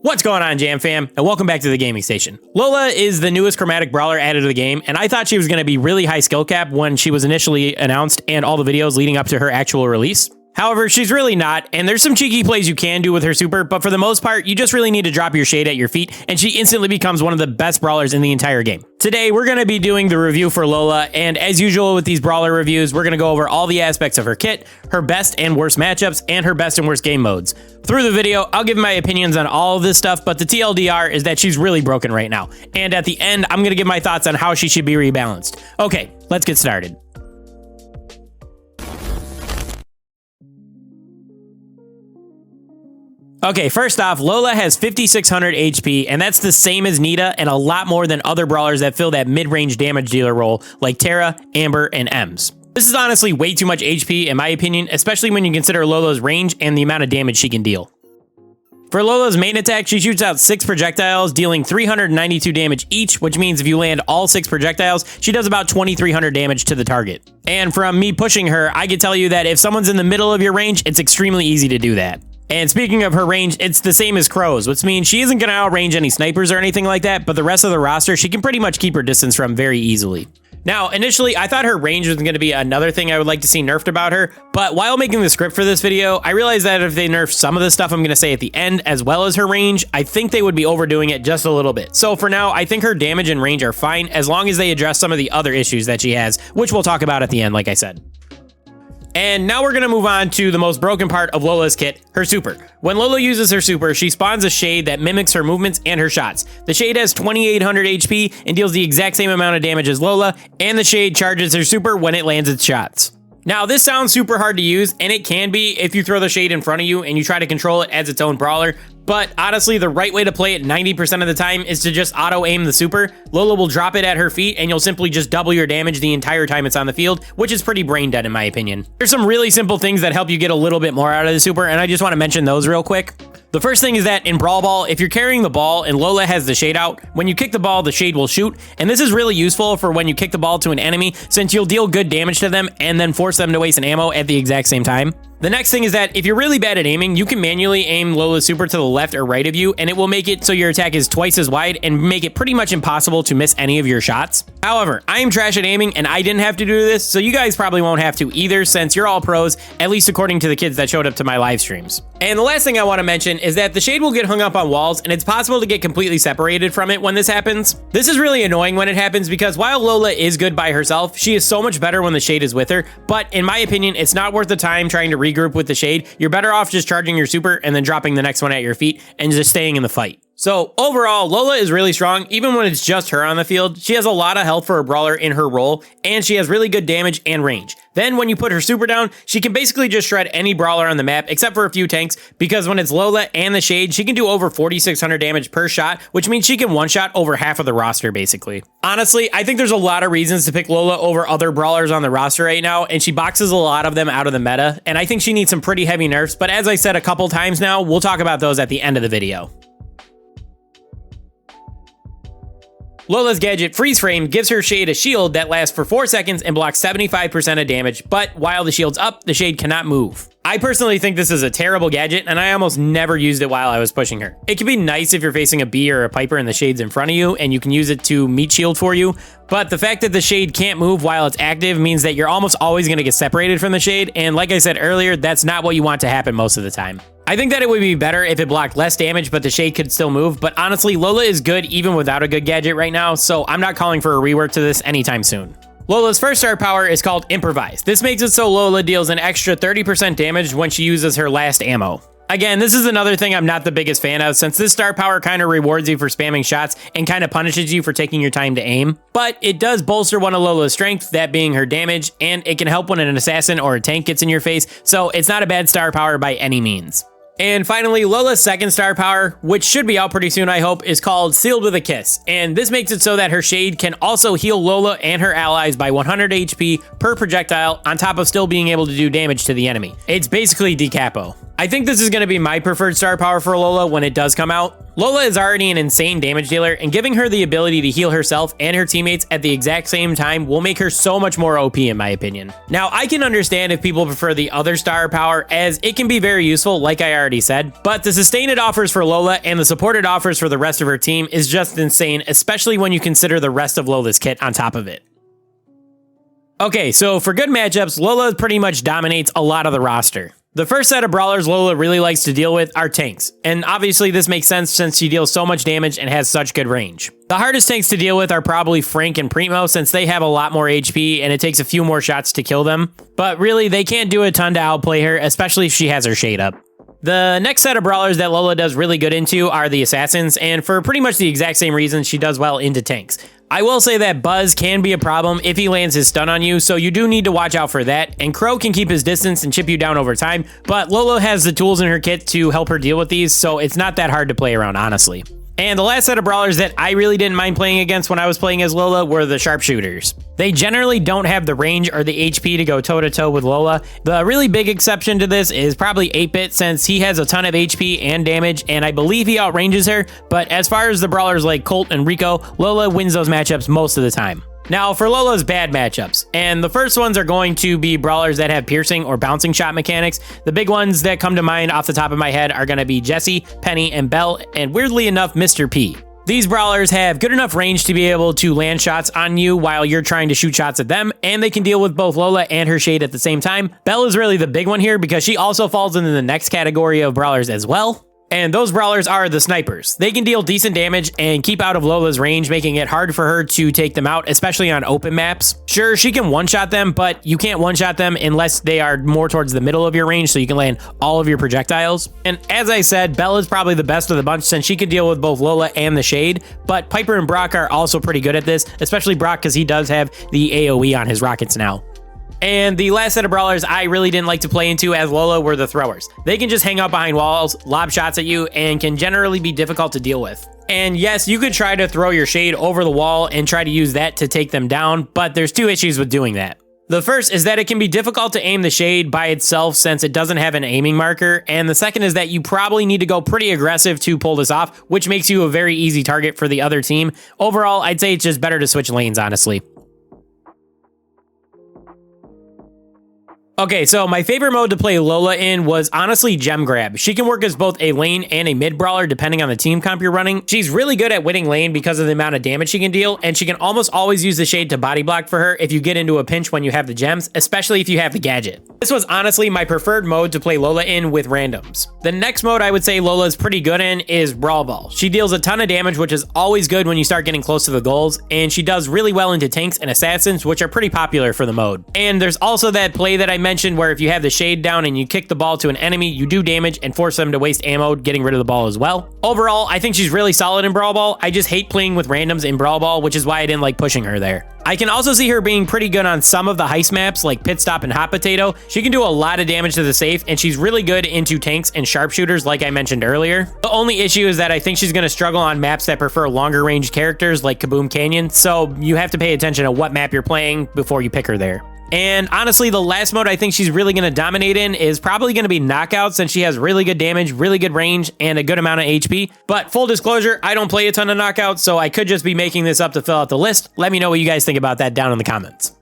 What's going on, Jam Fam, and welcome back to the gaming station. Lola is the newest Chromatic Brawler added to the game, and I thought she was going to be really high skill cap when she was initially announced and all the videos leading up to her actual release. However, she's really not, and there's some cheeky plays you can do with her super, but for the most part, you just really need to drop your shade at your feet, and she instantly becomes one of the best brawlers in the entire game. Today, we're going to be doing the review for Lola, and as usual with these brawler reviews, we're going to go over all the aspects of her kit, her best and worst matchups, and her best and worst game modes. Through the video, I'll give my opinions on all of this stuff, but the TLDR is that she's really broken right now. And at the end, I'm going to give my thoughts on how she should be rebalanced. Okay, let's get started. Okay, first off, Lola has 5,600 HP, and that's the same as Nita and a lot more than other brawlers that fill that mid-range damage dealer role, like Tara, Amber, and Ems. This is honestly way too much HP in my opinion, especially when you consider Lola's range and the amount of damage she can deal. For Lola's main attack, she shoots out 6 projectiles, dealing 392 damage each, which means if you land all 6 projectiles, she does about 2,300 damage to the target. And from me pushing her, I can tell you that if someone's in the middle of your range, it's extremely easy to do that. And speaking of her range, it's the same as Crow's, which means she isn't going to outrange any snipers or anything like that, but the rest of the roster, she can pretty much keep her distance from very easily. Now, initially, I thought her range was going to be another thing I would like to see nerfed about her, but while making the script for this video, I realized that if they nerf some of the stuff I'm going to say at the end, as well as her range, I think they would be overdoing it just a little bit. So for now, I think her damage and range are fine, as long as they address some of the other issues that she has, which we'll talk about at the end, like I said. And now we're going to move on to the most broken part of Lola's kit, her super. When Lola uses her super, she spawns a shade that mimics her movements and her shots. The shade has 2,800 HP and deals the exact same amount of damage as Lola, and the shade charges her super when it lands its shots. Now, this sounds super hard to use, and it can be if you throw the shade in front of you and you try to control it as its own brawler, but honestly, the right way to play it 90% of the time is to just auto-aim the super. Lola will drop it at her feet, and you'll simply just double your damage the entire time it's on the field, which is pretty brain dead in my opinion. There's some really simple things that help you get a little bit more out of the super, and I just want to mention those real quick. The first thing is that in Brawl Ball, if you're carrying the ball and Lola has the shade out, when you kick the ball, the shade will shoot, and this is really useful for when you kick the ball to an enemy, since you'll deal good damage to them and then force them to waste an ammo at the exact same time. The next thing is that if you're really bad at aiming, you can manually aim Lola's super to the left or right of you, and it will make it so your attack is twice as wide and make it pretty much impossible to miss any of your shots. However, I am trash at aiming, and I didn't have to do this, so you guys probably won't have to either, since you're all pros, at least according to the kids that showed up to my live streams. And the last thing I want to mention is that the shade will get hung up on walls, and it's possible to get completely separated from it when this happens. This is really annoying when it happens because while Lola is good by herself, she is so much better when the shade is with her, but in my opinion, it's not worth the time trying to regroup with the shade. You're better off just charging your super and then dropping the next one at your feet and just staying in the fight. So overall, Lola is really strong, even when it's just her on the field. She has a lot of health for a brawler in her role, and she has really good damage and range. Then when you put her super down, she can basically just shred any brawler on the map, except for a few tanks, because when it's Lola and the shade, she can do over 4,600 damage per shot, which means she can one-shot over half of the roster, basically. Honestly, I think there's a lot of reasons to pick Lola over other brawlers on the roster right now, and she boxes a lot of them out of the meta, and I think she needs some pretty heavy nerfs, but as I said a couple times now, we'll talk about those at the end of the video. Lola's Gadget Freeze Frame gives her shade a shield that lasts for 4 seconds and blocks 75% of damage, but while the shield's up, the shade cannot move. I personally think this is a terrible gadget, and I almost never used it while I was pushing her. It can be nice if you're facing a bee or a piper and the shade's in front of you, and you can use it to meat shield for you, but the fact that the shade can't move while it's active means that you're almost always going to get separated from the shade, and like I said earlier, that's not what you want to happen most of the time. I think that it would be better if it blocked less damage, but the shade could still move. But honestly, Lola is good even without a good gadget right now, so I'm not calling for a rework to this anytime soon. Lola's first star power is called Improvise. This makes it so Lola deals an extra 30% damage when she uses her last ammo. Again, this is another thing I'm not the biggest fan of, since this star power kind of rewards you for spamming shots and kind of punishes you for taking your time to aim. But it does bolster one of Lola's strengths, that being her damage, and it can help when an assassin or a tank gets in your face, so it's not a bad star power by any means. And finally, Lola's second star power, which should be out pretty soon I hope, is called Sealed with a Kiss. And this makes it so that her shade can also heal Lola and her allies by 100 HP per projectile, on top of still being able to do damage to the enemy. It's basically decapo. I think this is going to be my preferred star power for Lola when it does come out. Lola is already an insane damage dealer, and giving her the ability to heal herself and her teammates at the exact same time will make her so much more OP in my opinion. Now, I can understand if people prefer the other star power, as it can be very useful like I already said, but the sustain it offers for Lola and the support it offers for the rest of her team is just insane, especially when you consider the rest of Lola's kit on top of it. Okay, so for good matchups, Lola pretty much dominates a lot of the roster. The first set of brawlers Lola really likes to deal with are tanks, and obviously this makes sense since she deals so much damage and has such good range. The hardest tanks to deal with are probably Frank and Primo since they have a lot more HP and it takes a few more shots to kill them, but really they can't do a ton to outplay her, especially if she has her shade up. The next set of brawlers that Lola does really good into are the assassins, and for pretty much the exact same reasons she does well into tanks. I will say that Buzz can be a problem if he lands his stun on you, so you do need to watch out for that, and Crow can keep his distance and chip you down over time, but Lola has the tools in her kit to help her deal with these, so it's not that hard to play around, honestly. And the last set of brawlers that I really didn't mind playing against when I was playing as Lola were the sharpshooters. They generally don't have the range or the HP to go toe-to-toe with Lola. The really big exception to this is probably 8-Bit since he has a ton of HP and damage, and I believe he outranges her, but as far as the brawlers like Colt and Rico, Lola wins those matchups most of the time. Now, for Lola's bad matchups, and the first ones are going to be brawlers that have piercing or bouncing shot mechanics. The big ones that come to mind off the top of my head are going to be Jessie, Penny, and Belle, and weirdly enough, Mr. P. These brawlers have good enough range to be able to land shots on you while you're trying to shoot shots at them, and they can deal with both Lola and her shade at the same time. Belle is really the big one here because she also falls into the next category of brawlers as well. And those brawlers are the snipers. They can deal decent damage and keep out of Lola's range, making it hard for her to take them out, especially on open maps. Sure, she can one-shot them, but you can't one-shot them unless they are more towards the middle of your range, so you can land all of your projectiles. And as I said, Belle is probably the best of the bunch since she can deal with both Lola and the shade, but Piper and Brock are also pretty good at this, especially Brock because he does have the AoE on his rockets now. And the last set of brawlers I really didn't like to play into as Lola were the throwers. They can just hang out behind walls, lob shots at you, and can generally be difficult to deal with. And yes, you could try to throw your shade over the wall and try to use that to take them down, but there's two issues with doing that. The first is that it can be difficult to aim the shade by itself since it doesn't have an aiming marker, and the second is that you probably need to go pretty aggressive to pull this off, which makes you a very easy target for the other team. Overall, I'd say it's just better to switch lanes, honestly. Okay, so my favorite mode to play Lola in was honestly Gem Grab. She can work as both a lane and a mid brawler depending on the team comp you're running. She's really good at winning lane because of the amount of damage she can deal, and she can almost always use the shade to body block for her if you get into a pinch when you have the gems, especially if you have the gadget. This was honestly my preferred mode to play Lola in with randoms. The next mode I would say Lola is pretty good in is Brawl Ball. She deals a ton of damage, which is always good when you start getting close to the goals, and she does really well into tanks and assassins, which are pretty popular for the mode. And there's also that play that I mentioned where if you have the shade down and you kick the ball to an enemy, you do damage and force them to waste ammo getting rid of the ball as well. Overall, I think she's really solid in Brawl Ball. I just hate playing with randoms in Brawl Ball, which is why I didn't like pushing her there. I can also see her being pretty good on some of the heist maps like Pit Stop and Hot Potato. She can do a lot of damage to the safe, and she's really good into tanks and sharpshooters like I mentioned earlier. The only issue is that I think she's going to struggle on maps that prefer longer range characters like Kaboom Canyon, so you have to pay attention to what map you're playing before you pick her there. And honestly, the last mode I think she's really going to dominate in is probably going to be Knockout since she has really good damage, really good range, and a good amount of HP. But full disclosure, I don't play a ton of Knockout, so I could just be making this up to fill out the list. Let me know what you guys think about that down in the comments.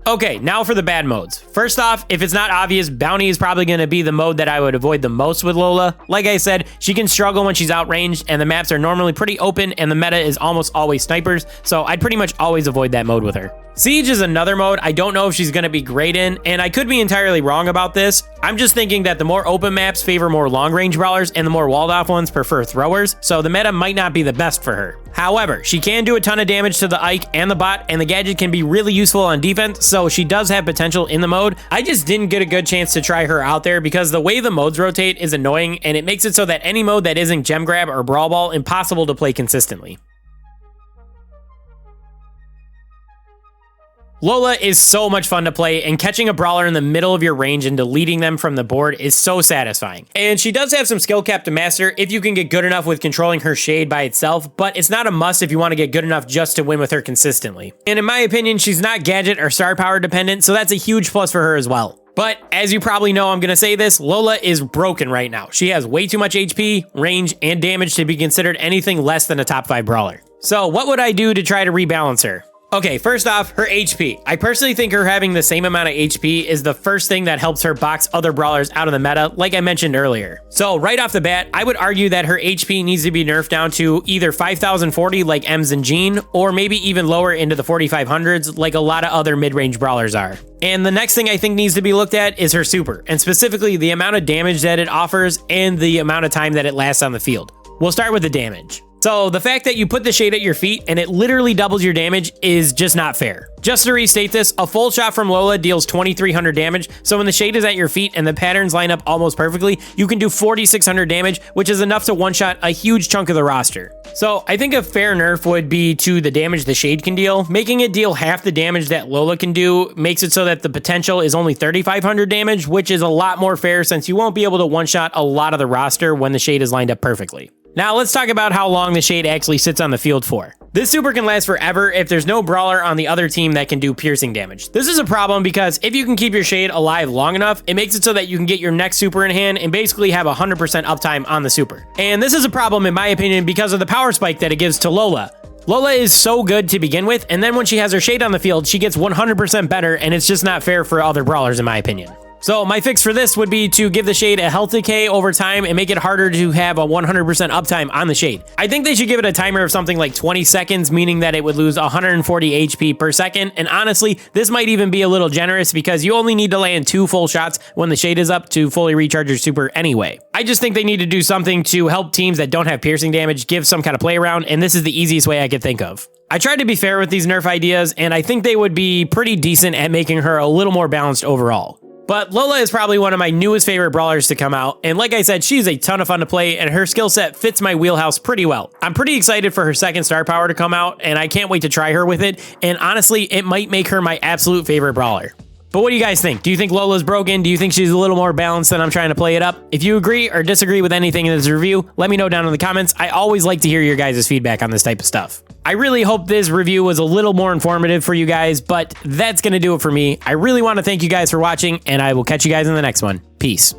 Okay, now for the bad modes. First off, if it's not obvious, Bounty is probably going to be the mode that I would avoid the most with Lola. Like I said, she can struggle when she's outranged, and the maps are normally pretty open, and the meta is almost always snipers, so I'd pretty much always avoid that mode with her. Siege is another mode I don't know if she's going to be great in, and I could be entirely wrong about this. I'm just thinking that the more open maps favor more long-range brawlers, and the more walled-off ones prefer throwers, so the meta might not be the best for her. However, she can do a ton of damage to the Ike and the bot, and the gadget can be really useful on defense, so she does have potential in the mode. I just didn't get a good chance to try her out there because the way the modes rotate is annoying, and it makes it so that any mode that isn't Gem Grab or Brawl Ball impossible to play consistently. Lola is so much fun to play, and catching a brawler in the middle of your range and deleting them from the board is so satisfying. And she does have some skill cap to master if you can get good enough with controlling her shade by itself, but it's not a must if you want to get good enough just to win with her consistently. And in my opinion, she's not gadget or star power dependent, so that's a huge plus for her as well. But as you probably know, I'm going to say this, Lola is broken right now. She has way too much HP, range, and damage to be considered anything less than a top 5 brawler. So what would I do to try to rebalance her? Okay, first off, her HP. I personally think her having the same amount of HP is the first thing that helps her box other brawlers out of the meta, like I mentioned earlier. So right off the bat, I would argue that her HP needs to be nerfed down to either 5040 like Ems and Jean, or maybe even lower into the 4500s like a lot of other mid-range brawlers are. And the next thing I think needs to be looked at is her super, and specifically the amount of damage that it offers and the amount of time that it lasts on the field. We'll start with the damage. So the fact that you put the shade at your feet and it literally doubles your damage is just not fair. Just to restate this, a full shot from Lola deals 2300 damage, so when the shade is at your feet and the patterns line up almost perfectly, you can do 4600 damage, which is enough to one-shot a huge chunk of the roster. So I think a fair nerf would be to the damage the shade can deal. Making it deal half the damage that Lola can do makes it so that the potential is only 3500 damage, which is a lot more fair since you won't be able to one-shot a lot of the roster when the shade is lined up perfectly. Now let's talk about how long the shade actually sits on the field for. This super can last forever if there's no brawler on the other team that can do piercing damage. This is a problem because if you can keep your shade alive long enough, it makes it so that you can get your next super in hand and basically have 100% uptime on the super. And this is a problem in my opinion because of the power spike that it gives to Lola. Lola is so good to begin with, and then when she has her shade on the field, she gets 100% better, and it's just not fair for other brawlers in my opinion. So my fix for this would be to give the shade a health decay over time and make it harder to have a 100% uptime on the shade. I think they should give it a timer of something like 20 seconds, meaning that it would lose 140 HP per second. And honestly, this might even be a little generous because you only need to land 2 full shots when the shade is up to fully recharge your super anyway. I just think they need to do something to help teams that don't have piercing damage give some kind of play around, and this is the easiest way I could think of. I tried to be fair with these nerf ideas, and I think they would be pretty decent at making her a little more balanced overall. But Lola is probably one of my newest favorite brawlers to come out, and like I said, she's a ton of fun to play, and her skill set fits my wheelhouse pretty well. I'm pretty excited for her second star power to come out, and I can't wait to try her with it, and honestly, it might make her my absolute favorite brawler. But what do you guys think? Do you think Lola's broken? Do you think she's a little more balanced than I'm trying to play it up? If you agree or disagree with anything in this review, let me know down in the comments. I always like to hear your guys' feedback on this type of stuff. I really hope this review was a little more informative for you guys, but that's going to do it for me. I really want to thank you guys for watching, and I will catch you guys in the next one. Peace.